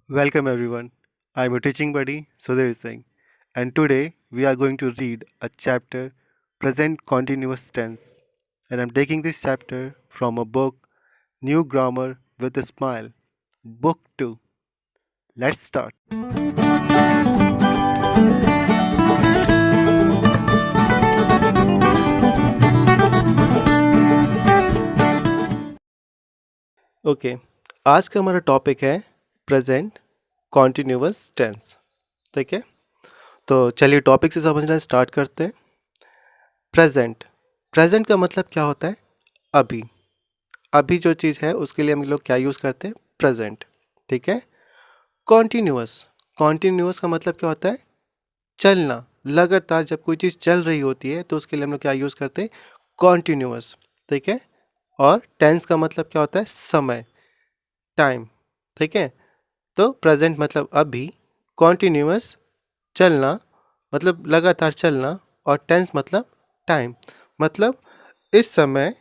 Welcome everyone. I'm your teaching buddy Sudhir Singh, and today we are going to read a chapter Present Continuous Tense. And I'm taking this chapter from a book New Grammar with a Smile, Book 2. Let's start. Okay, आज का हमारा topic है present continuous tense. ठीक है, तो चलिए topic से समझना स्टार्ट करते हैं। प्रेजेंट प्रेजेंट का मतलब क्या होता है? अभी। अभी जो चीज़ है उसके लिए हम लोग क्या यूज़ करते हैं? प्रेजेंट। ठीक है। कॉन्टिन्यूअस कॉन्टिन्यूअस का मतलब क्या होता है? चलना। लगातार जब कोई चीज़ चल रही होती है तो उसके लिए हम लोग क्या यूज़ करते हैं? कॉन्टिन्यूअस। ठीक है। और टेंस का मतलब क्या होता है? समय, टाइम। ठीक है। तो प्रेजेंट मतलब अभी, कॉन्टिन्यूअस चलना मतलब लगातार चलना, और टेंस मतलब टाइम मतलब इस समय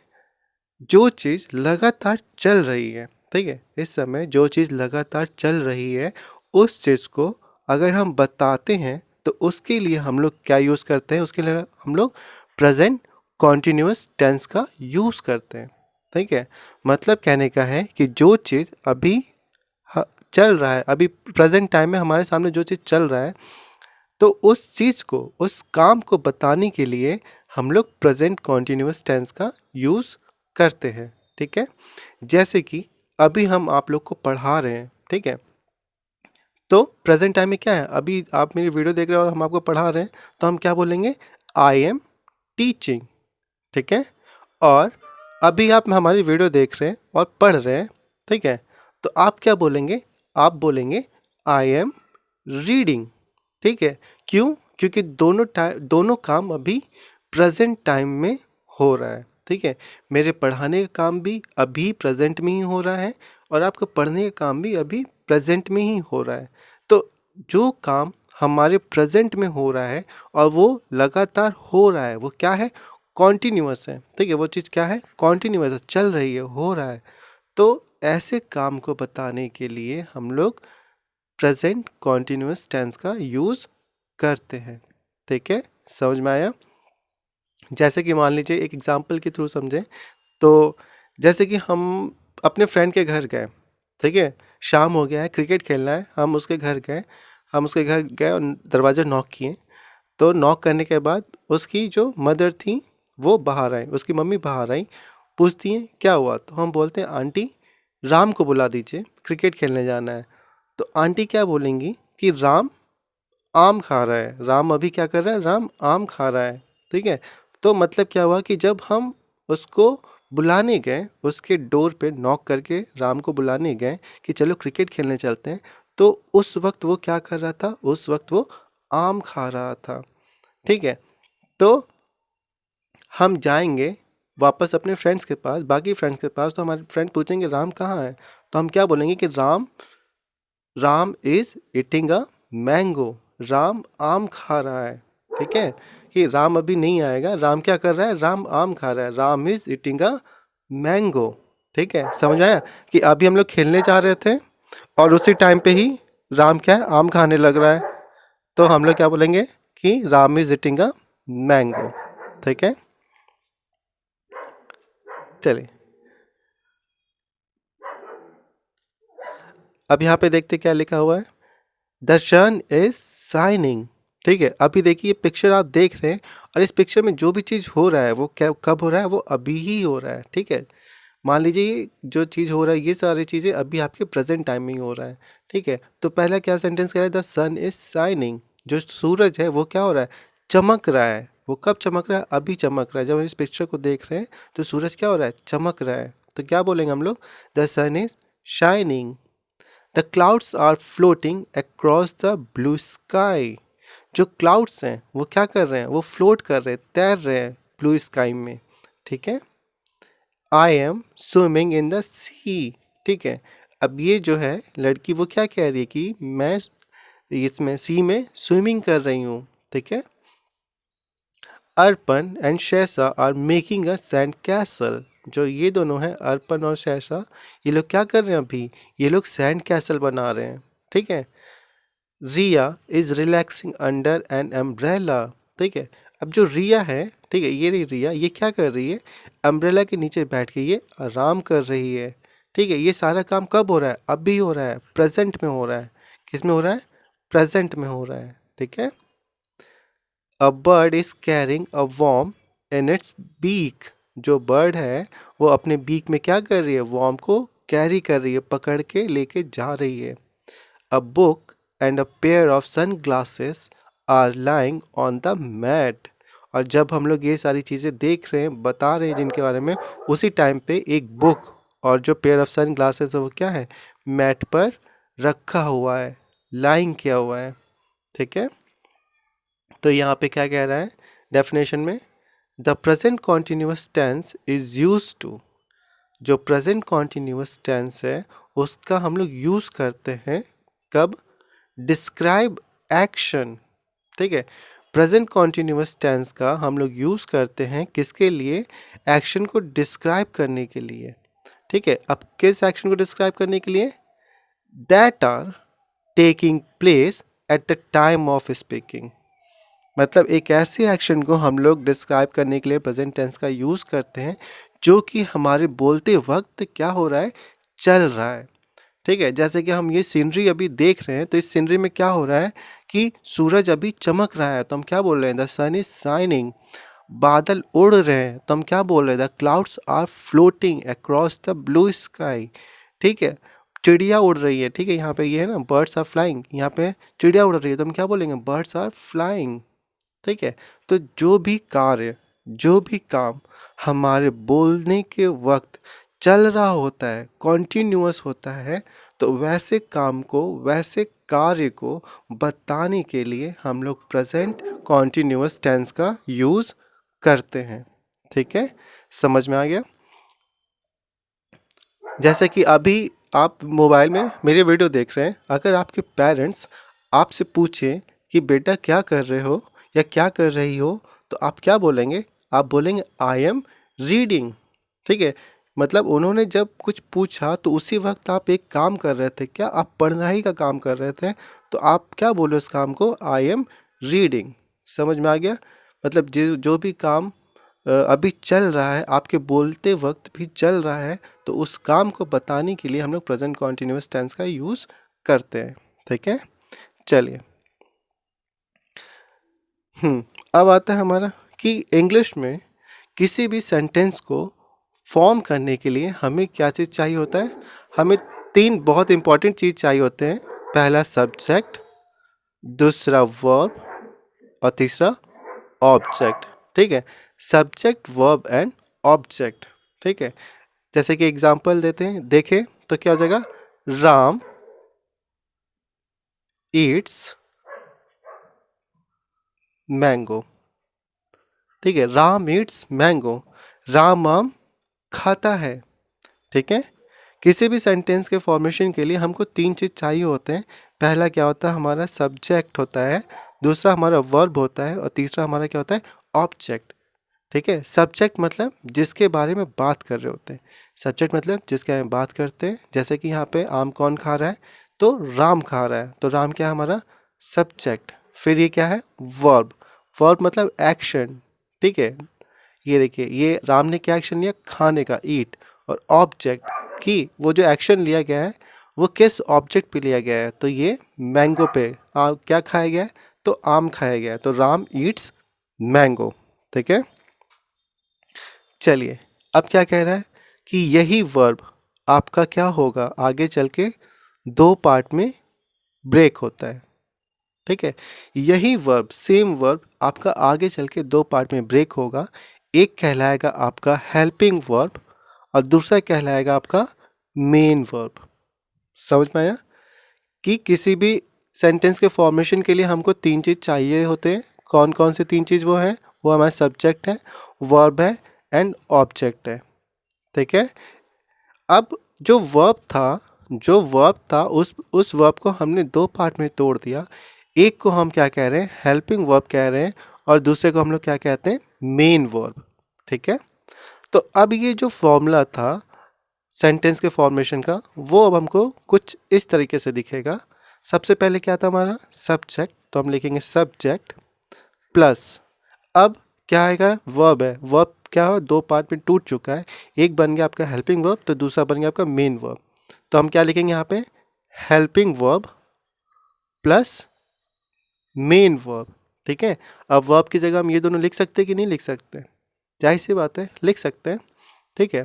जो चीज़ लगातार चल रही है। ठीक है, इस समय जो चीज़ लगातार चल रही है उस चीज़ को अगर हम बताते हैं तो उसके लिए हम लोग क्या यूज़ करते हैं? उसके लिए हम लोग प्रेजेंट कॉन्टिन्यूअस टेंस का यूज़ करते हैं। ठीक है, मतलब कहने का है कि जो चीज़ अभी चल रहा है, अभी प्रेजेंट टाइम में हमारे सामने जो चीज़ चल रहा है, तो उस चीज़ को, उस काम को बताने के लिए हम लोग प्रेजेंट कॉन्टिन्यूअस टेंस का यूज़ करते हैं। ठीक है, जैसे कि अभी हम आप लोग को पढ़ा रहे हैं। ठीक है, तो प्रेजेंट टाइम में क्या है? अभी आप मेरी वीडियो देख रहे हैं और हम आपको पढ़ा रहे हैं, तो हम क्या बोलेंगे? I am teaching. ठीक है, और अभी आप हमारी वीडियो देख रहे हैं और पढ़ रहे हैं। ठीक है, तो आप क्या बोलेंगे? आप बोलेंगे आई एम रीडिंग। ठीक है, क्यों? क्योंकि दोनों काम अभी प्रेजेंट टाइम में हो रहा है। ठीक है, मेरे पढ़ाने का काम भी अभी प्रेजेंट में ही हो रहा है और आपका पढ़ने का काम भी अभी प्रेजेंट में ही हो रहा है। तो जो काम हमारे प्रेजेंट में हो रहा है और वो लगातार हो रहा है, वो क्या है? कॉन्टिन्यूअस है। ठीक है, वो चीज़ क्या है? कॉन्टिन्यूअस है, चल रही है, हो रहा है। तो ऐसे काम को बताने के लिए हम लोग प्रेजेंट कॉन्टिन्यूअस टेंस का यूज़ करते हैं। ठीक है, समझ में आया? जैसे कि मान लीजिए एक एग्जांपल के थ्रू समझें, तो जैसे कि हम अपने फ्रेंड के घर गए। ठीक है, शाम हो गया है, क्रिकेट खेलना है, हम उसके घर गए। और दरवाज़ा नॉक किए। तो नॉक करने के बाद उसकी जो मदर थी वो बाहर आई, उसकी मम्मी बाहर आई, पूछती हैं क्या हुआ? तो हम बोलते हैं आंटी राम को बुला दीजिए, क्रिकेट खेलने जाना है। तो आंटी क्या बोलेंगी कि राम आम खा रहा है। राम अभी क्या कर रहा है? राम आम खा रहा है। ठीक है, तो मतलब क्या हुआ कि जब हम उसको बुलाने गए, उसके डोर पे नॉक करके राम को बुलाने गए कि चलो क्रिकेट खेलने चलते हैं, तो उस वक्त वो क्या कर रहा था? उस वक्त वो आम खा रहा था। ठीक है, तो हम जाएंगे वापस अपने फ्रेंड्स के पास, बाकी फ्रेंड्स के पास, तो हमारे फ्रेंड पूछेंगे राम कहाँ है? तो हम क्या बोलेंगे कि Ram is eating a mango. Ram आम खा रहा है। ठीक है, कि राम अभी नहीं आएगा, राम क्या कर रहा है? राम आम खा रहा है। Ram is eating a mango. ठीक है, समझ आया कि अभी हम लोग खेलने जा रहे थे और उसी टाइम पे ही राम क्या है? आम खाने लग रहा है। तो हम लोग क्या बोलेंगे कि Ram is eating a mango. ठीक है, चलिए अब यहाँ पे देखते क्या लिखा हुआ है। The sun is shining. ठीक है, अभी देखिए पिक्चर आप देख रहे हैं और इस पिक्चर में जो भी चीज़ हो रहा है वो क्या कब हो रहा है? वो अभी ही हो रहा है। ठीक है, मान लीजिए जो चीज़ हो रहा है ये सारी चीज़ें अभी आपके प्रेजेंट टाइम में ही हो रहा है। ठीक है, तो पहला क्या सेंटेंस कह रहा है? The sun is shining. जो सूरज है वो क्या हो रहा है? चमक रहा है। वो कब चमक रहा है? अभी चमक रहा है। जब हम इस पिक्चर को देख रहे हैं तो सूरज क्या हो रहा है? चमक रहा है। तो क्या बोलेंगे हम लोग? The sun is shining. The clouds are floating across the blue sky. जो क्लाउड्स हैं वो क्या कर रहे हैं? वो फ्लोट कर रहे हैं, तैर रहे हैं ब्लू स्काई में। ठीक है, I am swimming in the sea. ठीक है, अब ये जो है लड़की वो क्या कह रही है कि मैं इसमें सी में स्विमिंग कर रही हूँ। ठीक है, Arpan and Shaisa are making a sand castle. जो ये दोनों हैं, अर्पण और शैसा, ये लोग क्या कर रहे हैं? अभी ये लोग सैंड कैसल बना रहे हैं। ठीक है। Riya is relaxing under an umbrella, ठीक है। अब जो रिया है, ठीक है, ये रही रिया, ये क्या कर रही है, अम्ब्रेला के नीचे बैठ के ये आराम कर रही है, ठीक है। ये सारा काम कब हो रहा है, अभी हो रहा है, प्रेजेंट में हो रहा है। किस में हो रहा है, प्रेजेंट में हो रहा है, ठीक है। A bird is carrying a worm in its beak, जो बर्ड है वो अपने बीक में क्या कर रही है, वॉर्म को कैरी कर रही है, पकड़ के लेके जा रही है। A book and a pair of sunglasses are lying on the mat, और जब हम लोग ये सारी चीज़ें देख रहे हैं, बता रहे हैं जिनके बारे में, उसी टाइम पे एक बुक और जो पेयर ऑफ सन ग्लासेस है वो क्या है, मैट पर रखा हुआ है, लाइंग किया हुआ है, ठीक है। तो यहाँ पे क्या कह रहा है डेफिनेशन में, the present continuous tense is use to, जो प्रेजेंट कॉन्टिन्यूस टेंस है उसका हम लोग यूज़ करते हैं कब, डिस्क्राइब एक्शन, ठीक है। प्रेजेंट कॉन्टिन्यूस टेंस का हम लोग यूज़ करते हैं किसके लिए, एक्शन को डिस्क्राइब करने के लिए, ठीक है। अब किस एक्शन को डिस्क्राइब करने के लिए, that are taking place at the time of speaking, मतलब एक ऐसे एक्शन को हम लोग डिस्क्राइब करने के लिए प्रेजेंट टेंस का यूज़ करते हैं जो कि हमारे बोलते वक्त क्या हो रहा है, चल रहा है, ठीक है। जैसे कि हम ये सीनरी अभी देख रहे हैं, तो इस सीनरी में क्या हो रहा है कि सूरज अभी चमक रहा है, तो हम क्या बोल रहे हैं, द सन इज शाइनिंग। बादल उड़ रहे हैं, तो हम क्या बोल रहे हैं, the clouds are floating across the blue sky, ठीक है। चिड़िया उड़ रही है, ठीक है, यहाँ पे ये है ना, बर्ड्स आर फ्लाइंग, यहाँ पे चिड़िया उड़ रही है, तो हम क्या बोलेंगे, बर्ड्स आर फ्लाइंग, ठीक है। तो जो भी कार्य, जो भी काम हमारे बोलने के वक्त चल रहा होता है, कॉन्टिन्यूअस होता है, तो वैसे काम को, वैसे कार्य को बताने के लिए हम लोग प्रेजेंट कॉन्टिन्यूअस टेंस का यूज़ करते हैं, ठीक है। समझ में आ गया। जैसे कि अभी आप मोबाइल में मेरे वीडियो देख रहे हैं, अगर आपके पेरेंट्स आपसे पूछें कि बेटा क्या कर रहे हो या क्या कर रही हो, तो आप क्या बोलेंगे, आप बोलेंगे आई एम रीडिंग, ठीक है। मतलब उन्होंने जब कुछ पूछा तो उसी वक्त आप एक काम कर रहे थे, क्या आप पढ़ाई का काम कर रहे थे, तो आप क्या बोले उस काम को, आई एम रीडिंग। समझ में आ गया। मतलब जो भी काम अभी चल रहा है, आपके बोलते वक्त भी चल रहा है, तो उस काम को बताने के लिए हम लोग प्रेजेंट कॉन्टिन्यूअस टेंस का यूज़ करते हैं, ठीक है। चलिए, अब आता है हमारा कि इंग्लिश में किसी भी सेंटेंस को फॉर्म करने के लिए हमें क्या चीज़ चाहिए होता है, हमें तीन बहुत इंपॉर्टेंट चीज़ चाहिए होते हैं। पहला सब्जेक्ट, दूसरा वर्ब और तीसरा ऑब्जेक्ट, ठीक है। सब्जेक्ट, वर्ब एंड ऑब्जेक्ट, ठीक है। जैसे कि एग्जांपल देते हैं, देखें तो क्या हो जाएगा, राम ईट्स मैंगो, ठीक है। राम ईट्स मैंगो, राम आम खाता है, ठीक है। किसी भी सेंटेंस के फॉर्मेशन के लिए हमको तीन चीज़ चाहिए होते हैं। पहला क्या होता है, हमारा सब्जेक्ट होता है, दूसरा हमारा वर्ब होता है और तीसरा हमारा क्या होता है, ऑब्जेक्ट, ठीक है। सब्जेक्ट मतलब जिसके बारे में बात कर रहे होते हैं, सब्जेक्ट मतलब जिसके बारे में बात करते हैं। जैसे कि यहाँ पे आम कौन खा रहा है, तो राम खा रहा है, तो राम क्या है हमारा सब्जेक्ट। फिर ये क्या है, वर्ब, वर्ब मतलब एक्शन, ठीक है। ये देखिए, ये राम ने क्या एक्शन लिया, खाने का, ईट, और ऑब्जेक्ट की वो जो एक्शन लिया गया है वो किस ऑब्जेक्ट पे लिया गया है, तो ये मैंगो पे क्या खाया गया है, तो आम खाया गया है, तो राम ईट्स मैंगो, ठीक है। चलिए, अब क्या कह रहा है कि यही वर्ब आपका क्या होगा, आगे चल के दो पार्ट में ब्रेक होता है, ठीक है। यही वर्ब, सेम वर्ब आपका आगे चल के दो पार्ट में ब्रेक होगा। एक कहलाएगा आपका हेल्पिंग वर्ब और दूसरा कहलाएगा आपका मेन वर्ब। समझ में आया कि किसी भी सेंटेंस के फॉर्मेशन के लिए हमको तीन चीज़ चाहिए होते हैं। कौन कौन से तीन चीज़ वो हैं, वो हमारा सब्जेक्ट है, वर्ब है एंड ऑब्जेक्ट है, ठीक है। अब जो वर्ब था उस वर्ब को हमने दो पार्ट में तोड़ दिया। एक को हम क्या कह रहे हैं, हेल्पिंग वर्ब कह रहे हैं, और दूसरे को हम लोग क्या कहते हैं, मेन वर्ब, ठीक है। तो अब ये जो फॉर्मूला था सेंटेंस के फॉर्मेशन का, वो अब हमको कुछ इस तरीके से दिखेगा। सबसे पहले क्या था हमारा सब्जेक्ट, तो हम लिखेंगे सब्जेक्ट प्लस, अब क्या आएगा वर्ब है, वर्ब क्या हो दो पार्ट में टूट चुका है, एक बन गया आपका हेल्पिंग वर्ब तो दूसरा बन गया आपका मेन वर्ब। तो हम क्या लिखेंगे यहाँ पे helping verb plus main verb. ठीक है, अब वर्ब की जगह हम ये दोनों लिख सकते हैं कि नहीं लिख सकते, जाहिर सी बात है लिख सकते हैं। ठीक है,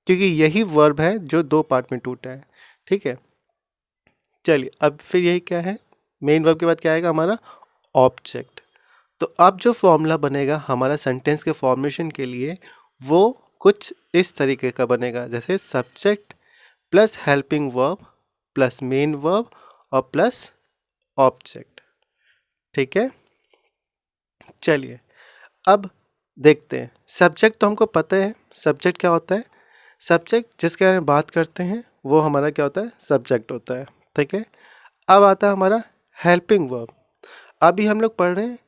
क्योंकि यही वर्ब है जो दो पार्ट में टूटा है। ठीक है, चलिए अब फिर यही क्या है, मेन वर्ब के बाद क्या आएगा हमारा ऑब्जेक्ट। तो अब जो फॉर्मूला बनेगा हमारा सेंटेंस के फॉर्मेशन के लिए वो कुछ इस तरीके का बनेगा, जैसे subject plus helping verb plus main verb और प्लस ऑब्जेक्ट। ठीक है, चलिए अब देखते हैं। सब्जेक्ट तो हमको पता है सब्जेक्ट क्या होता है, सब्जेक्ट जिसके बारे में बात करते हैं वो हमारा क्या होता है सब्जेक्ट होता है। ठीक है, अब आता है हमारा हेल्पिंग वर्ब। अभी हम लोग पढ़ रहे हैं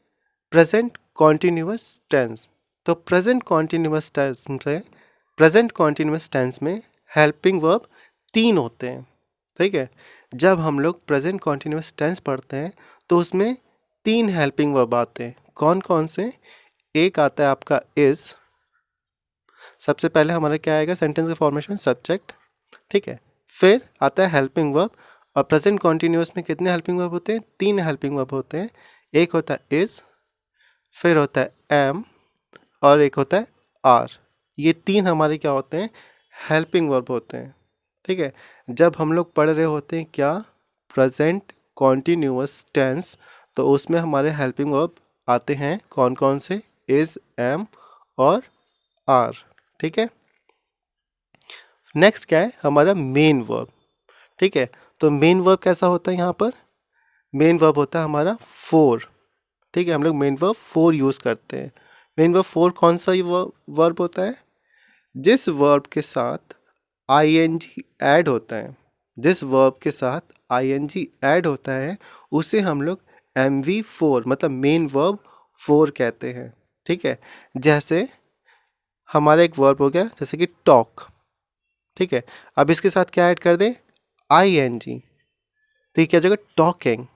प्रेजेंट कॉन्टिन्यूअस टेंस। तो प्रेजेंट कॉन्टिन्यूअस टेंस से प्रेजेंट कॉन्टिन्यूअस टेंस में हेल्पिंग वर्ब तीन होते हैं। ठीक है, जब हम लोग प्रेजेंट कॉन्टिन्यूअस टेंस पढ़ते हैं तो उसमें तीन हेल्पिंग वर्ब आते हैं। कौन कौन से, एक आता है आपका इज, सबसे पहले हमारा क्या आएगा सेंटेंस का फॉर्मेशन सब्जेक्ट। ठीक है, फिर आता है हेल्पिंग वर्ब, और प्रेजेंट कॉन्टिन्यूअस में कितने हेल्पिंग वर्ब होते हैं, तीन हेल्पिंग वर्ब होते हैं। एक होता है इज, फिर होता है एम और एक होता है आर। ये तीन हमारे क्या होते हैं हेल्पिंग वर्ब होते हैं। ठीक है, जब हम लोग पढ़ रहे होते हैं क्या प्रेजेंट कॉन्टिन्यूअस टेंस, तो उसमें हमारे हेल्पिंग वर्ब आते हैं कौन कौन से, इज, एम और आर। ठीक है, नेक्स्ट क्या है हमारा मेन वर्ब। ठीक है, तो मेन वर्ब कैसा होता है यहाँ पर, मेन वर्ब होता है हमारा फोर। ठीक है, हम लोग मेन वर्ब फोर यूज़ करते हैं। मेन वर्ब फोर कौन सा वर्ब होता है, जिस वर्ब के साथ आईएनजी ऐड होता है, जिस वर्ब के साथ आईएनजी ऐड होता है उसे हम लोग एम वी फोर मतलब मेन वर्ब फोर कहते हैं। ठीक है, जैसे हमारा एक वर्ब हो गया जैसे कि टॉक। ठीक है, अब इसके साथ क्या ऐड कर दें आई एन जी, तो ये क्या हो जाएगा टॉकिंग।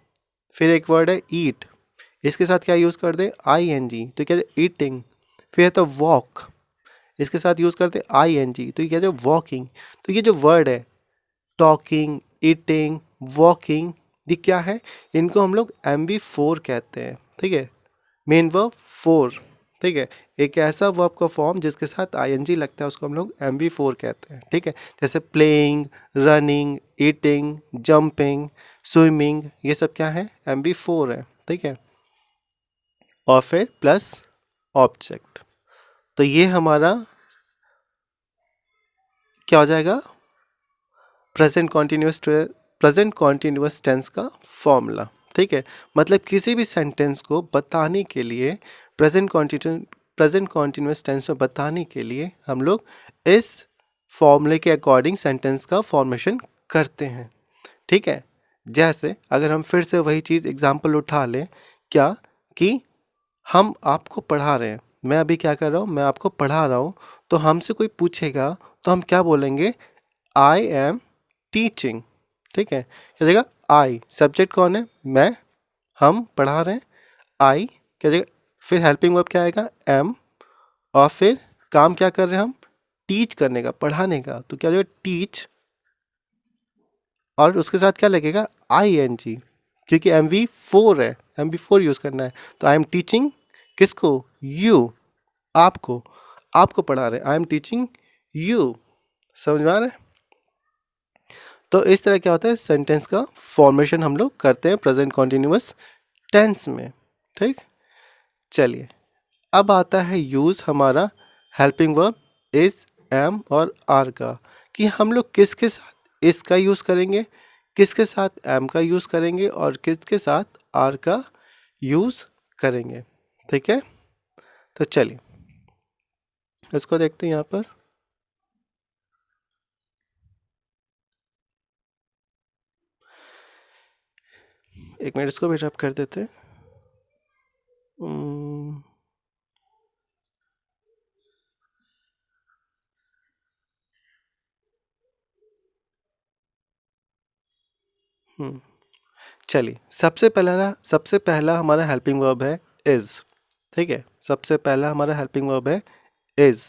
फिर एक वर्ड है ईट, इसके साथ क्या यूज़ कर दें आई एन जी, तो क्या ईटिंग। फिर है तो वॉक, इसके साथ यूज़ करते हैं आई एन जी, तो ये क्या है वॉकिंग। तो ये जो वर्ड है टॉकिंग, ईटिंग, वॉकिंग, ये क्या है, इनको हम लोग एम वी फोर कहते हैं। ठीक है, मेन वर्ब फोर। ठीक है, एक ऐसा वर्ब का फॉर्म जिसके साथ आईएनजी लगता है उसको हम लोग एम वी फोर कहते हैं। ठीक है, जैसे playing, running, eating, jumping, swimming, ये सब क्या है एम वी फोर है। ठीक है, और फिर प्लस ऑब्जेक्ट, तो ये हमारा क्या हो जाएगा प्रेजेंट कॉन्टिन्यूअस टेंस का फॉर्मूला। ठीक है, मतलब किसी भी सेंटेंस को बताने के लिए प्रेजेंट कॉन्टिन्यूअस टेंस में बताने के लिए हम लोग इस फॉर्मूले के अकॉर्डिंग सेंटेंस का फॉर्मेशन करते हैं। ठीक है, जैसे अगर हम फिर से वही चीज़ एग्जांपल उठा लें, क्या कि हम आपको पढ़ा रहे हैं, मैं अभी क्या कर रहा हूँ मैं आपको पढ़ा रहा हूँ, तो हमसे कोई पूछेगा तो हम क्या बोलेंगे आई एम टीचिंग। ठीक है, क्या जाएगा आई, सब्जेक्ट कौन है मैं, हम पढ़ा रहे हैं, आई क्या जाएगा, फिर हेल्पिंग वर्ब क्या आएगा एम, और फिर काम क्या कर रहे हैं हम टीच करने का, पढ़ाने का, तो क्या जाएगा टीच, और उसके साथ क्या लगेगा आई एन जी, क्योंकि एम वी फोर है, एम वी फोर यूज़ करना है, तो आई एम टीचिंग किसको, यू, आपको, आपको पढ़ा रहे आई एम टीचिंग यू। समझ में आ रहा है, तो इस तरह क्या होता है सेंटेंस का फॉर्मेशन हम लोग करते हैं प्रेजेंट कॉन्टिन्यूअस टेंस में। ठीक, चलिए अब आता है यूज़ हमारा हेल्पिंग वर्ब इज, एम और आर का, कि हम लोग किसके साथ इसका यूज़ करेंगे, किसके साथ एम का यूज़ करेंगे और किसके साथ आर का यूज़ करेंगे। ठीक है, तो चलिए इसको देखते हैं यहाँ पर। एक मिनट इसको भी रब कर देते हैं। हम्म, चलिए सबसे पहला हमारा हेल्पिंग वर्ब है इज़। ठीक है, सबसे पहला हमारा हेल्पिंग वर्ब है इज़।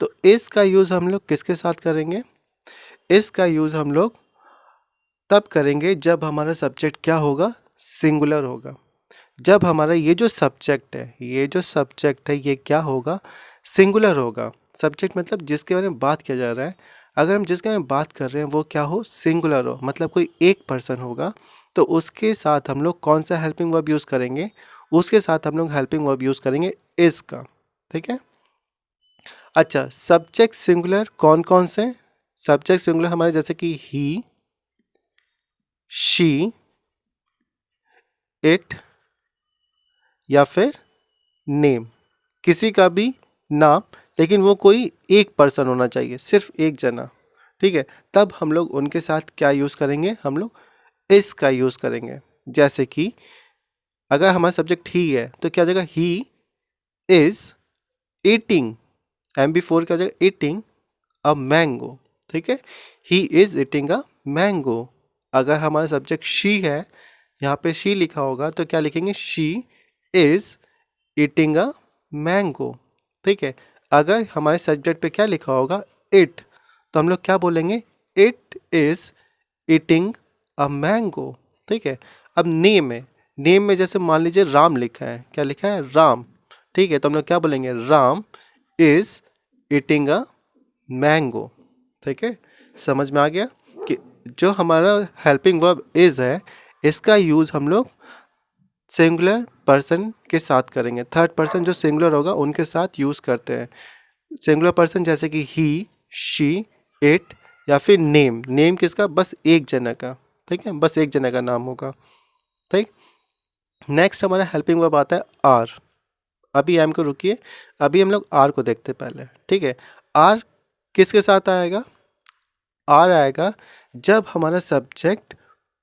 तो इज़ का यूज़ हम लोग किसके साथ करेंगे? इज़ का यूज़ हम लोग तब करेंगे जब हमारा सब्जेक्ट क्या होगा? सिंगुलर होगा। जब हमारा ये जो सब्जेक्ट है ये क्या होगा? सिंगुलर होगा। सब्जेक्ट मतलब जिसके बारे में बात किया जा रहा है, अगर हम जिसके बारे में बात कर रहे हैं वो क्या हो? सिंगुलर हो, मतलब कोई एक पर्सन होगा, तो उसके साथ हम लोग कौन सा हेल्पिंग वर्ब यूज़ करेंगे? उसके साथ हम लोग हेल्पिंग वर्ब यूज़ करेंगे इज़ का। ठीक है। अच्छा, सब्जेक्ट सिंगुलर कौन कौन से? सब्जेक्ट सिंगुलर हमारे जैसे कि ही, शी, इट या फिर नेम, किसी का भी नाम, लेकिन वो कोई एक पर्सन होना चाहिए, सिर्फ एक जना। ठीक है, तब हम लोग उनके साथ क्या यूज़ करेंगे? हम लोग इस का यूज़ करेंगे। जैसे कि अगर हमारा सब्जेक्ट ही है तो क्या हो जाएगा? ही इज़ ईटिंग, MB4 क्या हो जाएगा? Eating a mango. ठीक है, he is eating a mango. अगर हमारा सब्जेक्ट शी है, यहाँ पे शी लिखा होगा तो क्या लिखेंगे? She is eating a mango. ठीक है, अगर हमारे सब्जेक्ट पे क्या लिखा होगा? इट, तो हम लोग क्या बोलेंगे? It is eating a mango. ठीक है, अब नेम है, नेम में जैसे मान लीजिए राम लिखा है, क्या लिखा है? राम। ठीक है, तो हम लोग क्या बोलेंगे? Ram is eating a mango. ठीक है, समझ में आ गया कि जो हमारा हेल्पिंग वर्ब इज़ है, इसका यूज़ हम लोग सिंगुलर पर्सन के साथ करेंगे। थर्ड पर्सन जो सिंगुलर होगा उनके साथ यूज़ करते हैं। सिंगुलर पर्सन जैसे कि ही, शी, इट या फिर नेम। नेम किसका? बस एक जना का। ठीक है, बस एक जना का नाम होगा। ठीक, नेक्स्ट हमारा हेल्पिंग वर्ब आता है आर। अभी एम को रुकिए, अभी हम लोग आर को देखते पहले। ठीक है, आर किसके साथ आएगा? आर आएगा जब हमारा सब्जेक्ट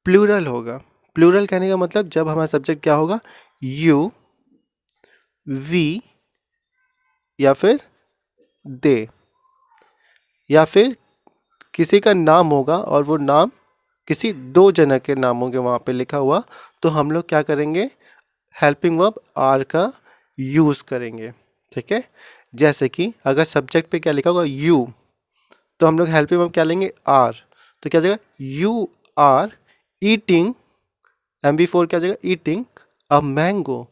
प्लूरल होगा। प्लूरल कहने का मतलब जब हमारा सब्जेक्ट क्या होगा? यू, वी या फिर दे, या फिर किसी का नाम होगा और वो नाम किसी दो जना के नाम होंगे वहाँ पे लिखा हुआ, तो हम लोग क्या करेंगे? हेल्पिंग वर्ब आर का यूज़ करेंगे। ठीक है, जैसे कि अगर सब्जेक्ट पे क्या लिखा होगा? यू, तो हम लोग हेल्पिंग वर्ब क्या लेंगे? आर। तो क्या हो जाएगा? यू आर ईटिंग, MB4 क्या हो जाएगा? Eating a mango.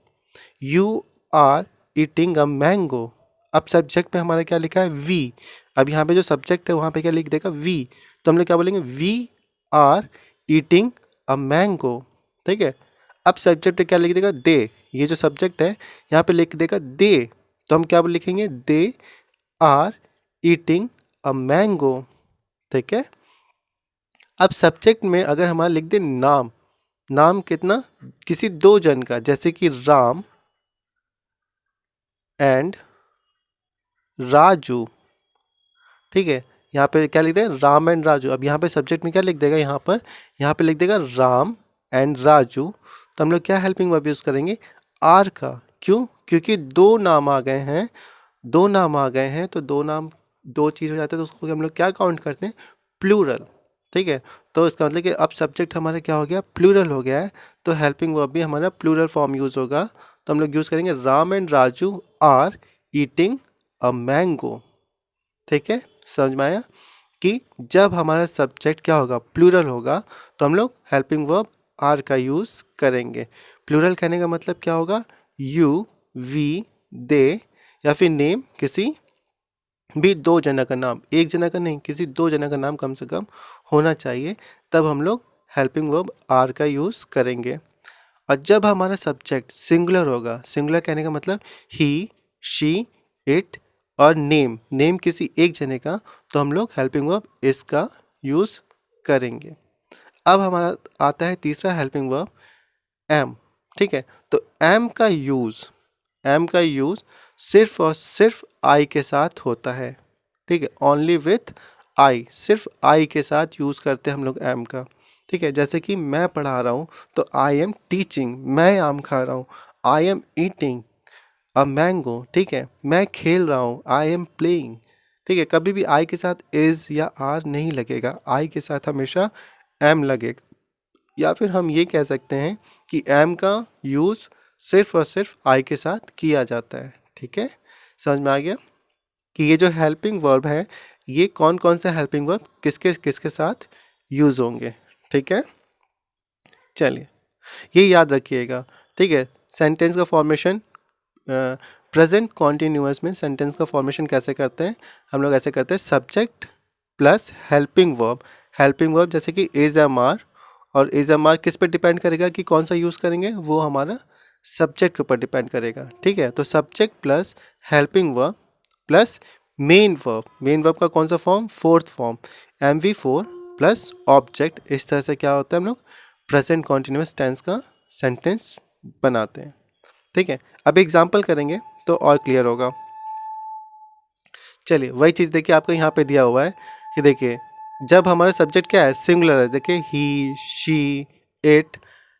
You are eating a mango. अब सब्जेक्ट पे हमारा क्या लिखा है? वी। अब यहाँ पे जो सब्जेक्ट है वहाँ पे क्या लिख देगा? वी। तो हम लोग क्या बोलेंगे? We are eating a mango. ठीक है, अब सब्जेक्ट पे क्या लिख देगा? दे। ये जो सब्जेक्ट है यहाँ पे लिख देगा दे, तो हम क्या लिखेंगे? They are eating a mango. ठीक है, अब सब्जेक्ट में अगर हमारा लिख दे नाम, नाम कितना? किसी दो जन का, जैसे कि राम एंड राजू। ठीक है, यहाँ पे क्या लिख देगा? राम एंड राजू। अब यहाँ पे सब्जेक्ट में क्या लिख देगा? यहाँ पे लिख देगा राम एंड राजू। तो हम लोग क्या हेल्पिंग वर्ब यूज़ करेंगे? आर का। क्यों? क्योंकि दो नाम आ गए हैं, दो नाम आ गए हैं, तो दो नाम दो चीज़ हो जाते हैं तो उसको हम लोग क्या काउंट करते हैं? प्लूरल। ठीक है, तो इसका मतलब कि अब सब्जेक्ट हमारा क्या हो गया? प्लूरल हो गया है, तो हेल्पिंग वर्ब भी हमारा प्लूरल फॉर्म यूज़ होगा। तो हम लोग यूज़ करेंगे Ram and Raju are eating a mango. ठीक है, समझ में आया कि जब हमारा सब्जेक्ट क्या होगा? प्लूरल होगा, तो हम लोग हेल्पिंग वर्ब आर का यूज़ करेंगे। प्लूरल कहने का मतलब क्या होगा? यू, वी, दे या फिर नेम, किसी भी दो जना का नाम, एक जना का नहीं, किसी दो जना का नाम कम से कम होना चाहिए, तब हम लोग हेल्पिंग वर्ब आर का यूज़ करेंगे। और जब हमारा सब्जेक्ट सिंगुलर होगा, सिंगुलर कहने का मतलब ही, शी, इट और नेम, नेम किसी एक जने का, तो हम लोग हेल्पिंग वर्ब इसका यूज़ करेंगे। अब हमारा आता है तीसरा हेल्पिंग वर्ब एम। ठीक है, तो एम का यूज़ सिर्फ और सिर्फ आई के साथ होता है। ठीक है, ओनली विथ आई, सिर्फ आई के साथ यूज़ करते हैं हम लोग एम का। ठीक है, जैसे कि मैं पढ़ा रहा हूँ तो आई एम टीचिंग, मैं आम खा रहा हूँ, I am eating a mango. ठीक है, मैं खेल रहा हूँ, आई एम प्लेइंग। ठीक है, कभी भी आई के साथ इज़ या आर नहीं लगेगा, आई के साथ हमेशा एम लगेगा। या फिर हम ये कह सकते हैं कि एम का यूज़ सिर्फ और सिर्फ आई के साथ किया जाता है। ठीक है, समझ में आ गया कि ये जो हेल्पिंग वर्ब है ये कौन कौन से हेल्पिंग वर्ब किसके किसके साथ यूज़ होंगे। ठीक है, चलिए ये याद रखिएगा। ठीक है, सेंटेंस का फॉर्मेशन प्रेजेंट कॉन्टिन्यूअस में सेंटेंस का फॉर्मेशन कैसे करते हैं हम लोग? ऐसे करते हैं subject plus helping verb. Helping verb जैसे कि इज एम आर, और इज एम आर किस पे डिपेंड करेगा कि कौन सा यूज़ करेंगे? वो हमारा सब्जेक्ट के ऊपर डिपेंड करेगा। ठीक है, तो subject plus helping verb plus main verb. Main verb का कौन सा form? Fourth form, MV4 plus object. इस तरह से क्या होता है, हम लोग प्रेजेंट कॉन्टिन्यूअस टेंस का सेंटेंस बनाते हैं। ठीक है, अब एग्जाम्पल करेंगे तो और क्लियर होगा। चलिए वही चीज़ देखिए, आपको यहाँ पे दिया हुआ है कि देखिए जब हमारा सब्जेक्ट क्या है? सिंगुलर है। देखिए ही, शी, इट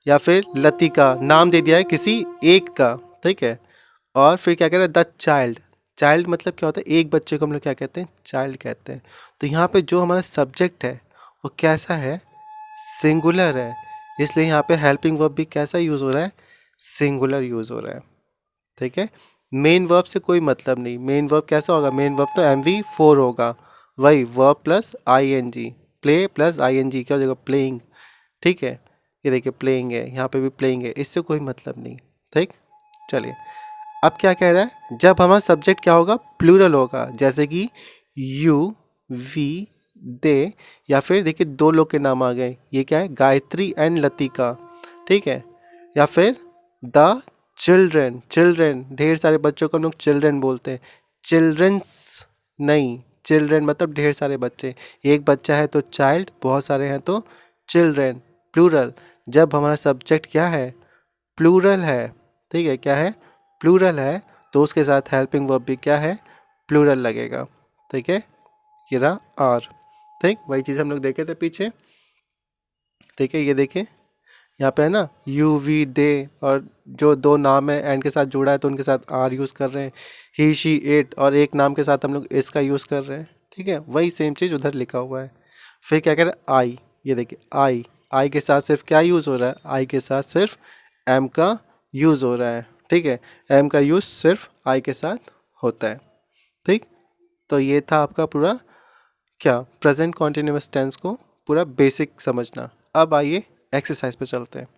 या फिर लतिका, नाम दे दिया है किसी एक का। ठीक है, और फिर क्या कह रहे हैं? The child. चाइल्ड मतलब क्या होता है? एक बच्चे को हम लोग क्या कहते हैं? चाइल्ड कहते हैं। तो यहाँ पे जो हमारा सब्जेक्ट है वो कैसा है? सिंगुलर है, इसलिए यहाँ पे हेल्पिंग वर्ब भी कैसा यूज़ हो रहा है? सिंगुलर यूज़ हो रहा है। ठीक है, मेन वर्ब से कोई मतलब नहीं। मेन वर्ब कैसा होगा? मेन वर्ब तो MV4 होगा, वही verb plus ING, play plus ING क्या हो जाएगा? प्लेइंग। ठीक है, ये देखिए प्लेइंग है, यहाँ पे भी प्लेइंग है, इससे कोई मतलब नहीं। ठीक, चलिए अब क्या कह रहा है? जब हमारा सब्जेक्ट क्या होगा? प्लूरल होगा, जैसे कि यू, वी, दे, या फिर देखिए दो लोग के नाम आ गए, ये क्या है? गायत्री एंड लतिका। ठीक है, या फिर द चिल्ड्रेन। चिल्ड्रेन, ढेर सारे बच्चों को हम लोग चिल्ड्रेन बोलते हैं, चिल्ड्रंस नहीं। चिल्ड्रेन मतलब ढेर सारे बच्चे, एक बच्चा है तो चाइल्ड, बहुत सारे हैं तो चिल्ड्रेन, प्लूरल। जब हमारा सब्जेक्ट क्या है? प्लूरल है। ठीक है, क्या है? प्लूरल है, तो उसके साथ हेल्पिंग वर्ब भी क्या है? प्लूरल लगेगा। ठीक है, ये रहा आर। ठीक, वही चीज़ हम लोग देखे थे पीछे। ठीक है, ये देखिए यहाँ पे है ना यू, वी, दे, और जो दो नाम है एंड के साथ जुड़ा है तो उनके साथ आर यूज़ कर रहे हैं। ही, शी, इट, और एक नाम के साथ हम लोग इस का यूज़ कर रहे हैं। ठीक है, वही सेम चीज़ उधर लिखा हुआ है। फिर क्या कह रहा है? आई। ये देखिए आई, आई के साथ सिर्फ क्या यूज़ हो रहा है? आई के साथ सिर्फ एम का यूज़ हो रहा है। ठीक है, एम का यूज़ सिर्फ आई के साथ होता है। ठीक, तो ये था आपका पूरा क्या? प्रेजेंट कॉन्टिन्यूअस टेंस को पूरा बेसिक समझना। अब आइए एक्सरसाइज पे चलते हैं।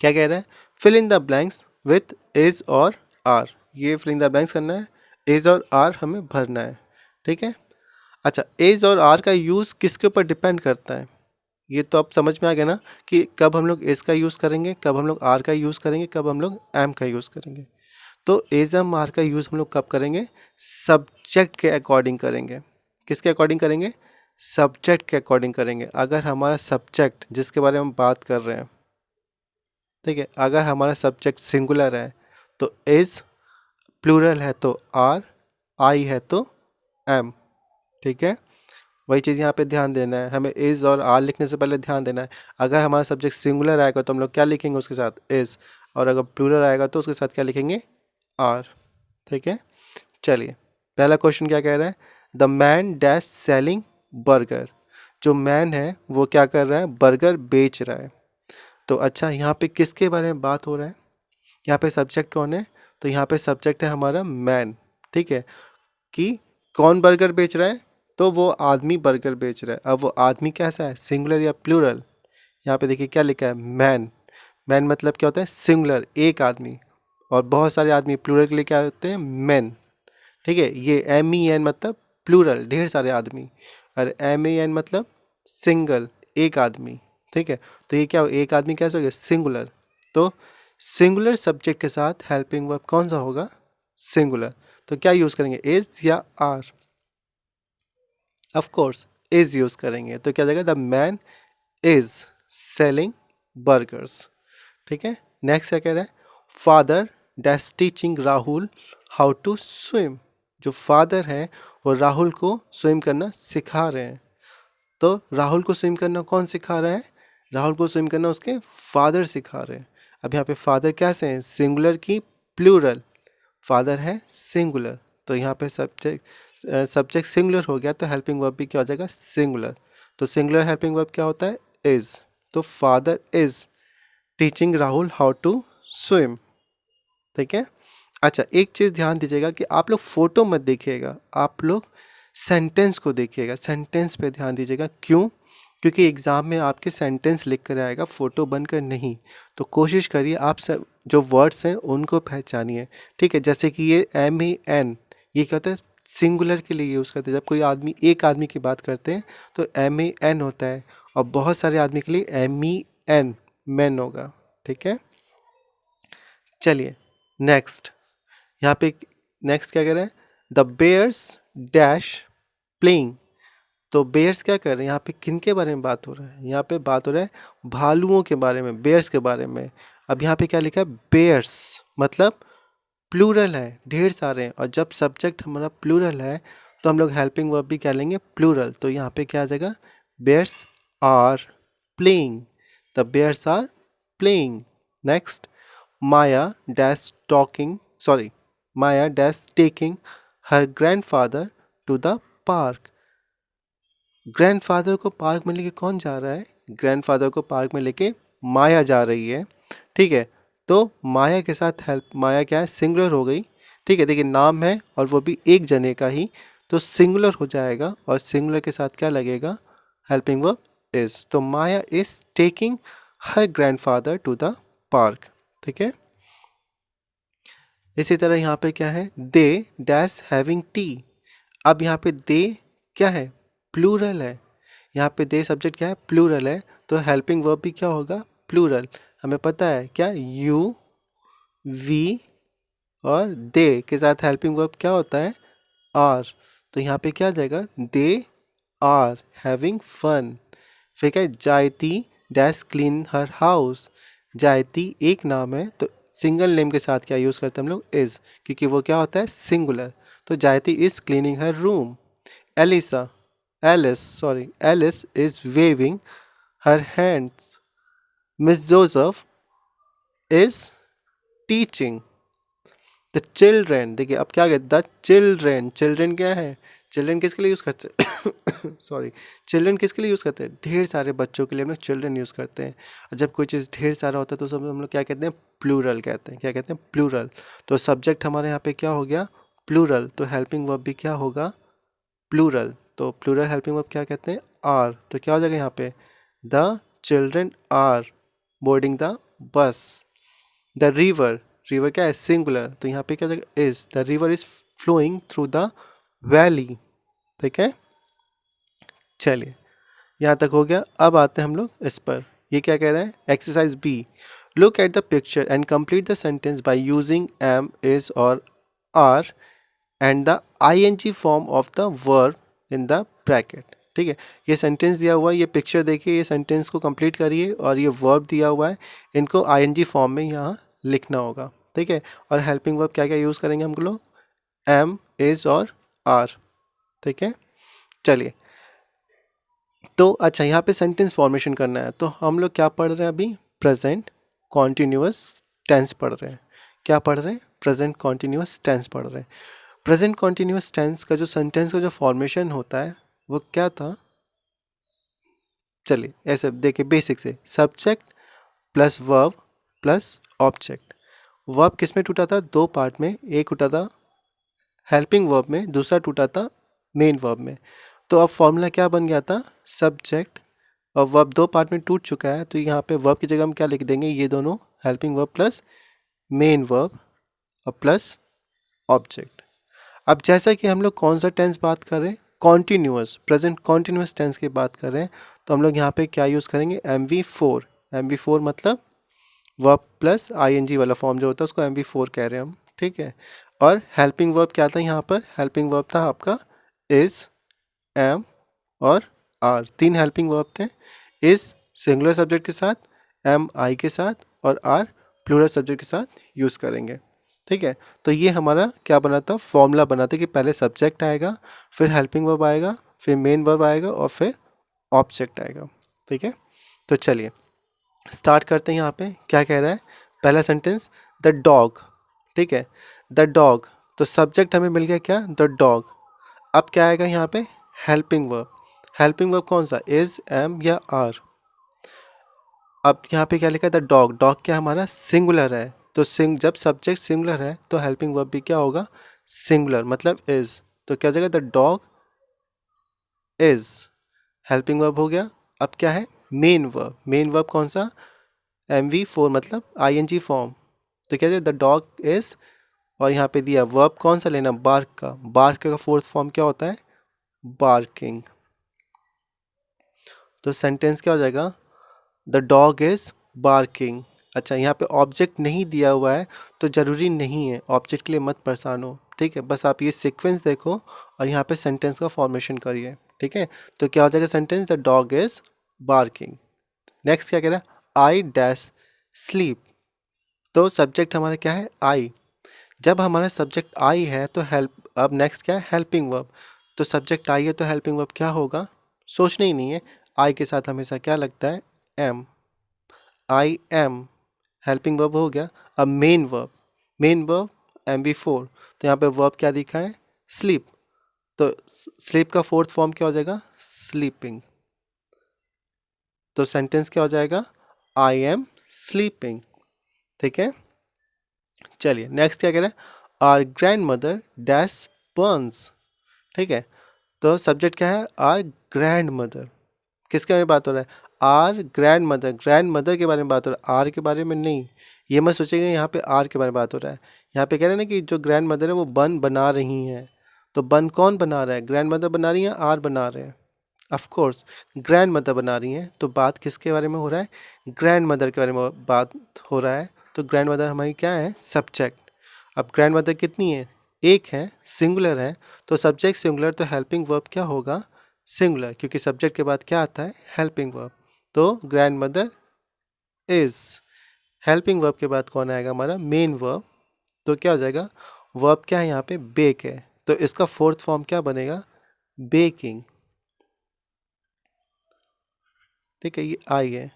क्या कह रहा है? Fill in the blanks with is और आर। ये फिल इन द ब्लैंक्स करना है, इज और आर हमें भरना है। ठीक है, अच्छा इज और आर का यूज़ किसके ऊपर डिपेंड करता है? ये तो अब समझ में आ गया ना कि कब हम लोग इज का यूज़ करेंगे, कब हम लोग आर का यूज़ करेंगे, कब हम लोग एम का यूज़ करेंगे। तो इज एम आर का यूज़ हम लोग कब करेंगे? सब्जेक्ट के अकॉर्डिंग करेंगे। किसके अकॉर्डिंग करेंगे? सब्जेक्ट के अकॉर्डिंग करेंगे। अगर हमारा सब्जेक्ट जिसके बारे में हम बात कर रहे हैं, ठीक है, अगर हमारा सब्जेक्ट सिंगुलर है तो इज, प्लूरल है तो आर, आई है तो एम। ठीक है, वही चीज़ यहाँ पे ध्यान देना है, हमें इज़ और आर लिखने से पहले ध्यान देना है। अगर हमारा सब्जेक्ट सिंगुलर आएगा तो हम लोग क्या लिखेंगे उसके साथ? इज़, और अगर प्लूरल आएगा तो उसके साथ क्या लिखेंगे? आर। ठीक है, चलिए पहला क्वेश्चन क्या कह रहा है? The man dash selling burger. जो मैन है वो क्या कर रहा है? बर्गर बेच रहा है। तो अच्छा यहाँ पे किसके बारे में बात हो रहा है? यहाँ पे सब्जेक्ट कौन है? तो यहाँ पे सब्जेक्ट है हमारा मैन। ठीक है, कि कौन बर्गर बेच रहा है? तो वो आदमी बर्गर बेच रहा है। अब वो आदमी कैसा है? सिंगुलर या प्लूरल? यहाँ पे देखिए क्या लिखा है? मैन। मैन मतलब क्या होता है? सिंगुलर, एक आदमी, और बहुत सारे आदमी, प्लूरल के लिए क्या होते हैं? मैन। ठीक है, ये MEN मतलब प्लूरल, ढेर सारे आदमी, और MAN मतलब सिंगल, एक आदमी। ठीक है, तो ये क्या हो? एक आदमी कैसे हो गया? सिंगुलर। तो सिंगुलर सब्जेक्ट के साथ हेल्पिंग वर्ब कौन सा होगा? सिंगुलर। तो क्या यूज़ करेंगे? इज या are? Of course is use करेंगे। तो क्या जाएगा? The man is selling burgers. ठीक है, नेक्स्ट क्या कह रहा है? Father dash teaching Rahul how to swim. जो फादर है वो राहुल को स्विम करना सिखा रहे हैं। तो राहुल को स्विम करना कौन सिखा रहा है? राहुल को स्विम करना उसके फादर सिखा रहे हैं। अब यहाँ पे फादर कैसे हैं? सिंगुलर की प्लूरल? फादर है सिंगुलर, तो यहाँ पे सब्जेक्ट सिंगुलर हो गया तो हेल्पिंग वर्ब भी क्या हो जाएगा? सिंगुलर। तो सिंगुलर हेल्पिंग वर्ब क्या होता है? इज। तो father is teaching Rahul how to swim. ठीक है। अच्छा, एक चीज़ ध्यान दीजिएगा कि आप लोग फोटो मत देखिएगा, आप लोग सेंटेंस को देखिएगा, सेंटेंस पे ध्यान दीजिएगा। क्यों? क्योंकि एग्ज़ाम में आपके सेंटेंस लिख कर आएगा, फ़ोटो बनकर नहीं। तो कोशिश करिए आप सब जो वर्ड्स हैं उनको पहचानिए। ठीक है, जैसे कि ये MEN, ये क्या होता है? सिंगुलर के लिए यूज़ करते हैं। जब कोई आदमी, एक आदमी की बात करते हैं तो MEN होता है, और बहुत सारे आदमी के लिए MEN, मैन होगा। ठीक है, चलिए नेक्स्ट। यहाँ पे नेक्स्ट क्या कह रहे हैं? The bears dash playing. तो बेयर्स क्या कर रहे हैं? यहाँ पे किन के बारे में बात हो रहा है? यहाँ पे बात हो रहा है भालुओं के बारे में, बेयर्स के बारे में। अब यहाँ पे क्या लिखा है? बेयर्स, मतलब प्लूरल है, ढेर सारे हैं। और जब सब्जेक्ट हमारा प्लूरल है तो हम लोग हेल्पिंग वर्ब भी क्या लेंगे? प्लूरल। तो यहाँ पे क्या आ जाएगा? Bears are playing, the bears are playing. Next, Maya dash talking, sorry, Maya dash taking her grandfather to the park. Grandfather को पार्क में लेके कौन जा रहा है? ग्रैंडफादर को पार्क में लेके माया जा रही है। ठीक है, तो माया के साथ हेल्प, माया क्या है? सिंगुलर हो गई। ठीक है, देखिए नाम है और वो भी एक जने का ही, तो सिंगुलर हो जाएगा। और सिंगुलर के साथ क्या लगेगा? Helping verb is. तो Maya is taking her grandfather to the park. ठीक है, इसी तरह यहाँ पे क्या है? They dash having tea. अब यहाँ पे दे क्या है? प्लूरल है। यहाँ पे दे सब्जेक्ट क्या है? प्लूरल है। तो हेल्पिंग वर्ब भी क्या होगा? प्लूरल। हमें पता है क्या? यू, वी और दे के साथ हेल्पिंग वर्ब क्या होता है? आर। तो यहाँ पे क्या आ जाएगा? They are having fun. फिर क्या है? जायती डैश क्लीन हर हाउस। जायती एक नाम है, तो सिंगल नेम के साथ क्या यूज़ करते हैं हम लोग? इज़, क्योंकि वो क्या होता है? सिंगुलर। तो Jayati is cleaning her room. Alisa, Alice is waving her hands. Miss Joseph is teaching the children. देखिए अब क्या कहते? द चिल्ड्रेन, चिल्ड्रेन क्या है? चिल्ड्रेन किसके लिए यूज़ करते हैं? सॉरी, चिल्ड्रेन किसके लिए यूज़ करते हैं? ढेर सारे बच्चों के लिए हम लोग चिल्ड्रेन यूज़ करते हैं। और जब कोई चीज़ ढेर सारा होता है तो सब हम लोग क्या कहते हैं? प्लूरल कहते हैं। क्या कहते हैं? प्लूरल। तो सब्जेक्ट हमारे यहाँ पे क्या हो गया? प्लूरल। तो हेल्पिंग वर्ब भी क्या होगा? प्लूरल। तो प्लूरल हेल्पिंग वर्ब क्या कहते हैं? आर। तो क्या हो जाएगा यहाँ पे? The children are boarding the bus. The river, river क्या है? सिंगुलर। तो यहाँ पे क्या हो जाएगा? Is. The river is flowing through the valley. ठीक है, चलिए यहाँ तक हो गया। अब आते हैं हम लोग इस पर। ये क्या कह रहे हैं? Exercise B, look at the picture and complete the sentence by using am, is और are and the ING form of the verb in the bracket. ठीक है, ये सेंटेंस दिया हुआ है, ये पिक्चर देखिए, ये सेंटेंस को कंप्लीट करिए, और ये वर्ब दिया हुआ है, इनको ING फॉर्म में यहाँ लिखना होगा। ठीक है, और हेल्पिंग वर्ब क्या क्या यूज़ करेंगे हम लोग? एम, इज और आर। ठीक है, चलिए। तो अच्छा, यहाँ पे सेंटेंस फॉर्मेशन करना है, तो हम लोग क्या पढ़ रहे हैं अभी? प्रेजेंट कॉन्टिन्यूअस टेंस पढ़ रहे हैं। क्या पढ़ रहे हैं? प्रेजेंट कॉन्टिन्यूअस टेंस पढ़ रहे हैं। प्रेजेंट कॉन्टिन्यूअस टेंस का जो सेंटेंस का जो फॉर्मेशन होता है वो क्या था? चलिए ऐसे देखिए, बेसिक से, subject plus verb plus object. Verb किस में टूटा था? दो पार्ट में, एक टूटा था हेल्पिंग वर्ब में, दूसरा टूटा था मेन वर्ब में। तो अब फॉर्मूला क्या बन गया था? सब्जेक्ट और वर्ब दो पार्ट में टूट चुका है, तो यहाँ पे वर्ब की जगह हम क्या लिख देंगे? ये दोनों, helping verb plus main verb और प्लस ऑब्जेक्ट। अब जैसा कि हम लोग कौन सा टेंस बात कर रहे हैं? कॉन्टीन्यूअस, प्रेजेंट कॉन्टीन्यूअस टेंस की बात कर रहे हैं, तो हम लोग यहाँ पे क्या यूज़ करेंगे? MV4। MV4 मतलब वर्ब प्लस ING वाला फॉर्म जो होता है उसको MV4 कह रहे हैं हम। ठीक है, और हेल्पिंग वर्ब क्या था यहाँ पर? हेल्पिंग वर्ब था आपका इज, एम और आर। तीन हेल्पिंग वर्ब थे। इज सिंगुलर सब्जेक्ट के साथ, एम आई के साथ, और आर प्लूरल सब्जेक्ट के साथ यूज़ करेंगे। ठीक है, तो ये हमारा क्या बना था? फॉर्मूला बना था कि पहले सब्जेक्ट आएगा, फिर हेल्पिंग वर्ब आएगा, फिर मेन वर्ब आएगा और फिर ऑब्जेक्ट आएगा। ठीक है, तो चलिए स्टार्ट करते हैं। यहाँ पे क्या कह रहा है? पहला सेंटेंस, द डॉग। ठीक है, द डॉग, तो सब्जेक्ट हमें मिल गया क्या? The dog. अब क्या आएगा यहाँ पे? Helping verb. हेल्पिंग वर्ब कौन सा? इज, एम या आर? अब यहाँ पे क्या लिखा है, द डॉग, डॉग क्या हमारा सिंगुलर है, तो जब सब्जेक्ट सिंगुलर है तो हेल्पिंग वर्ब भी क्या होगा, सिंगुलर, मतलब इज। तो क्या हो जाएगा, the dog is, helping verb हो गया। अब क्या है, मेन वर्ब, मेन वर्ब कौन सा, MV4 मतलब ING फॉर्म। तो क्या है, द डॉग इज, और यहाँ पे दिया वर्ब कौन सा लेना, बार्क का, बार्क का फोर्थ फॉर्म क्या होता है, बार्किंग। तो सेंटेंस क्या हो जाएगा, द डॉग इज बार्किंग। अच्छा, यहाँ पे ऑब्जेक्ट नहीं दिया हुआ है तो ज़रूरी नहीं है, ऑब्जेक्ट के लिए मत परेशान हो, ठीक है, बस आप ये सीक्वेंस देखो और यहाँ पे सेंटेंस का फॉर्मेशन करिए, ठीक है। तो क्या हो जाएगा sentence, the dog is barking. Next क्या कह रहा है, आई डैश स्लीप। तो सब्जेक्ट हमारा क्या है, आई। जब हमारा सब्जेक्ट आई है तो हेल्प, अब नेक्स्ट क्या है, हेल्पिंग वर्ब। तो सब्जेक्ट आई है तो हेल्पिंग वर्ब क्या होगा, सोचना ही नहीं है, आई के साथ हमेशा क्या लगता है, am, I am, helping verb हो गया। अब main verb, main verb MB4, तो यहाँ पे वर्ब क्या दिखा है, स्लीप। तो स्लीप का फोर्थ फॉर्म क्या हो जाएगा, स्लीपिंग। तो सेंटेंस क्या हो जाएगा, आई एम स्लीपिंग, ठीक है। चलिए नेक्स्ट क्या कह रहे हैं, our grandmother dash burns, ठीक है। तो सब्जेक्ट क्या है, आर ग्रैंड मदर, किसके बारे में बात हो रहा है, our grandmother, grandmother के बारे में बात हो रहा है, आर के बारे में नहीं। ये मत सोचिएगा यहाँ पे आर के बारे में बात हो रहा है, यहाँ पे कह रहे हैं ना कि जो ग्रैंड मदर है वो बन बना रही हैं। तो बन कौन बना रहा है, ग्रैंड मदर बना रही है, आर बना रहे हैं, ऑफ कोर्स ग्रैंड मदर बना रही हैं। तो बात किसके बारे में हो रहा है, ग्रैंड मदर के बारे में बात हो रहा है। तो ग्रैंड मदर हमारी क्या है, सब्जेक्ट। अब ग्रैंड मदर कितनी है, एक है, सिंगुलर है। तो सब्जेक्ट सिंगुलर तो हेल्पिंग वर्ब क्या होगा, सिंगुलर, क्योंकि सब्जेक्ट के बाद क्या आता है, हेल्पिंग वर्ब। तो grand mother is, helping verb के बाद कौन आएगा, हमारा मेन वर्ब। तो क्या हो जाएगा, वर्ब क्या है यहाँ पे, बेक है, तो इसका फोर्थ फॉर्म क्या बनेगा, बेकिंग, ठीक है, ये आई है।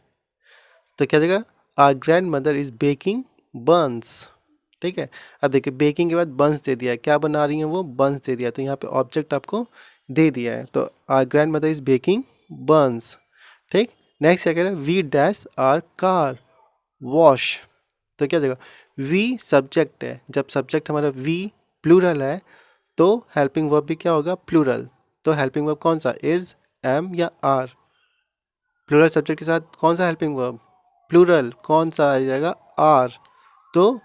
तो क्या हो जाएगा, our grandmother is baking buns, ठीक है। अब देखिए बेकिंग के बाद बंस दे दिया है, क्या बना रही हैं वो, बंस दे दिया, तो यहाँ पे ऑब्जेक्ट आपको दे दिया है। तो our grandmother is baking buns, ठीक। नेक्स्ट क्या कह रहे हैं, we dash are car wash. तो क्या हो जाएगा, वी सब्जेक्ट है, जब सब्जेक्ट हमारा वी प्लूरल है तो हेल्पिंग वर्ब भी क्या होगा, प्लूरल। तो हेल्पिंग वर्ब कौन सा, इज, एम या आर। प्लूरल सब्जेक्ट के साथ कौन सा हेल्पिंग वर्ब, प्लूरल, कौन सा आ जाएगा, आर। तो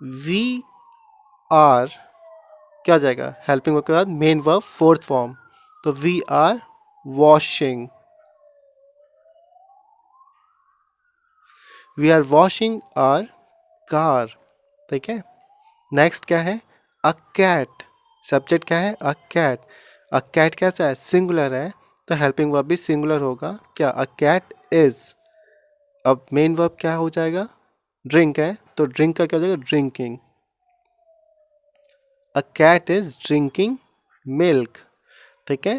वी आर क्या हो जाएगा, हेल्पिंग वर्ब के बाद मेन वर्ब फोर्थ फॉर्म। तो we are washing, we are washing our car, ठीक है। नेक्स्ट क्या है, अ कैट, सब्जेक्ट क्या है, अ कैट। अ कैट कैसा है, सिंगुलर है, तो हेल्पिंग वर्ब भी सिंगुलर होगा, क्या, अ कैट इज। अब मेन वर्ब क्या हो जाएगा, ड्रिंक है, तो ड्रिंक का क्या हो जाएगा, drinking. A cat is drinking milk, ठीक है।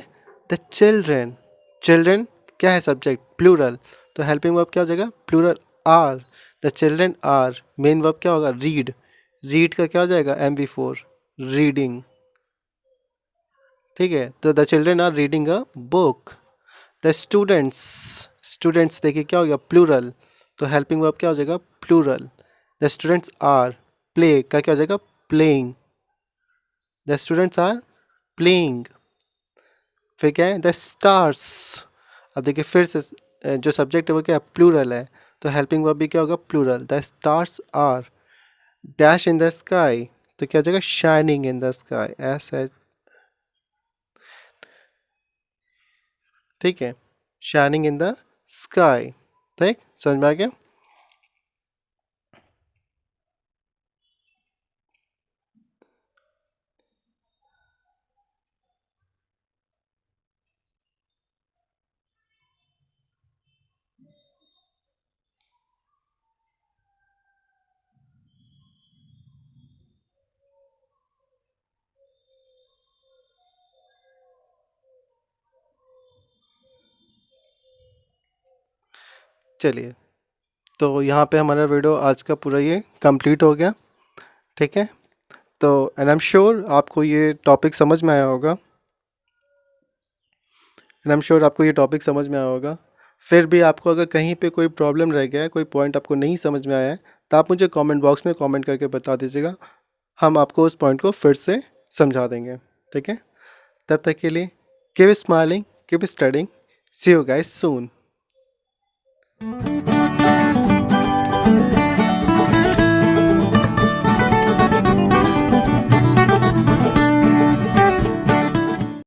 द चिल्ड्रेन, चिल्ड्रेन क्या है, सब्जेक्ट प्लूरल, तो हेल्पिंग वर्ब क्या हो जाएगा, plural are. The children are, main verb क्या होगा, रीड, रीड का क्या हो जाएगा, MB4 रीडिंग, ठीक है। तो the children are reading a book. The students, students देखिए क्या हो गया, प्लूरल, तो हेल्पिंग वर्ब क्या हो जाएगा, plural. The students are, play का क्या हो जाएगा, playing, the students are playing. फिर क्या है, द स्टार्स। अब देखिए फिर से जो सब्जेक्ट है वो क्या है, प्लूरल है, तो हेल्पिंग वर्ब भी क्या होगा, plural. The stars are dash in the sky, तो क्या हो जाएगा, शाइनिंग इन द स्काई, ऐसा, ठीक है, शाइनिंग इन द स्काई, ठीक, समझ में आ गया। चलिए, तो यहाँ पे हमारा वीडियो आज का पूरा ये कंप्लीट हो गया, ठीक है। तो एंड आई एम श्योर आपको ये टॉपिक समझ में आया होगा, एंड आई एम श्योर आपको ये टॉपिक समझ में आया होगा। फिर भी आपको अगर कहीं पे कोई प्रॉब्लम रह गया है, कोई पॉइंट आपको नहीं समझ में आया है, तो आप मुझे कमेंट बॉक्स में कमेंट करके बता दीजिएगा, हम आपको उस पॉइंट को फिर से समझा देंगे। ठीक है, तब तक के लिए keep smiling, keep studying, see you guys soon.